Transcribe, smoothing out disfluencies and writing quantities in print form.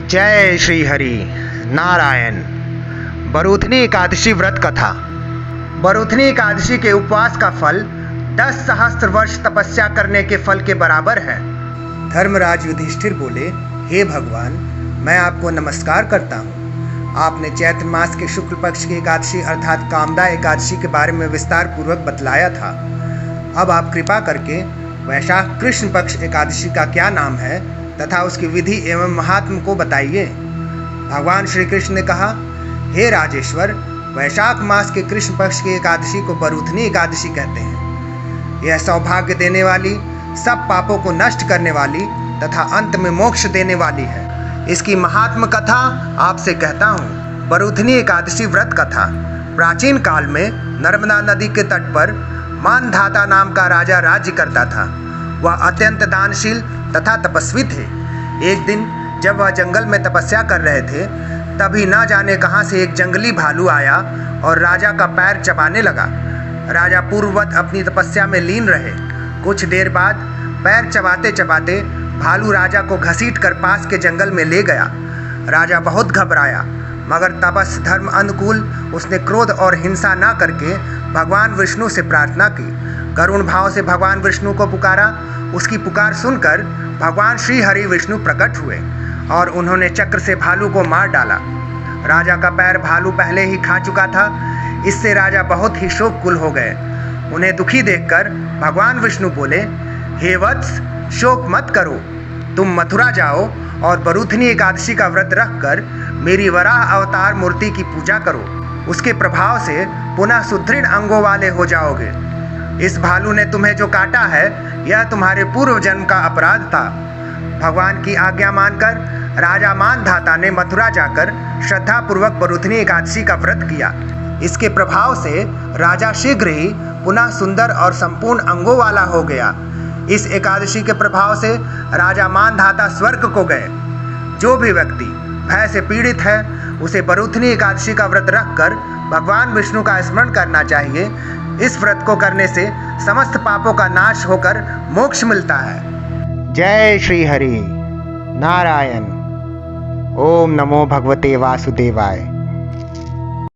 जय श्री हरि नारायण। बरूथनी एकादशी व्रत कथा। बरूथनी एकादशी के उपवास का फल 10 सहस्त्र वर्ष तपस्या करने के फल के बराबर है। धर्मराज युधिष्ठिर बोले, हे भगवान, मैं आपको नमस्कार करता हूँ। आपने चैत्र मास के शुक्ल पक्ष की एकादशी अर्थात कामदा एकादशी के बारे में विस्तार पूर्वक बतलाया था। अब आप कृपा करके वैशाख कृष्ण पक्ष एकादशी का क्या नाम है तथा उसकी विधि एवं महात्म को बताइए। भगवान श्री कृष्ण ने कहा, हे राजेश्वर, वैशाख मास के कृष्ण पक्ष की एकादशी को बरूथनी एकादशी कहते हैं। यह सौभाग्य देने वाली, सब पापों को नष्ट करने वाली तथा अंत में मोक्ष देने वाली है। इसकी महात्म कथा आपसे कहता हूँ। बरूथनी एकादशी व्रत कथा। प्राचीन काल में नर्मदा नदी के तट पर मानधाता नाम का राजा राज्य करता था। वह अत्यंत दानशील तथा तपस्वी थे। एक दिन जब वह जंगल में तपस्या कर रहे थे, तभी न जाने कहां से एक जंगली भालू आया और राजा का पैर चबाने लगा। राजा पूर्ववत अपनी तपस्या में लीन रहे। कुछ देर बाद पैर चबाते चबाते भालू राजा को घसीट कर पास के जंगल में ले गया। राजा बहुत घबराया, मगर तपस धर्म अनुकूल उसने क्रोध और हिंसा न करके भगवान विष्णु से प्रार्थना की। करुण भाव से भगवान विष्णु को पुकारा। उसकी पुकार सुनकर भगवान श्री हरि विष्णु प्रकट हुए और उन्होंने चक्र से भालू को मार डाला। राजा का पैर भालू पहले ही खा चुका था। इससे राजा बहुत ही शोककुल हो गए। उन्हें दुखी देखकर भगवान विष्णु बोले, हे वत्स, शोक मत करो। तुम मथुरा जाओ और बरूथनी एकादशी का व्रत रखकर मेरी वराह अवतार मूर्ति की पूजा करो। उसके प्रभाव से पुनः सुदृढ़ अंगों वाले हो जाओगे। इस भालू ने तुम्हें जो काटा है, यह तुम्हारे पूर्व जन्म का अपराध था। भगवान की आज्ञा मानकर राजा मानधाता ने मथुरा जाकर श्रद्धापूर्वक बरूथनी एकादशी का व्रत किया। इसके प्रभाव से राजा शीघ्र ही पुनः सुंदर और संपूर्ण अंगों वाला हो गया। इस एकादशी के प्रभाव से राजा मानधाता स्वर्ग को गए। जो भी व्यक्ति भय से पीड़ित है, उसे बरूथनी एकादशी का व्रत रखकर भगवान विष्णु का स्मरण करना चाहिए। इस व्रत को करने से समस्त पापों का नाश होकर मोक्ष मिलता है। जय श्री हरि नारायण। ओम नमो भगवते वासुदेवाय।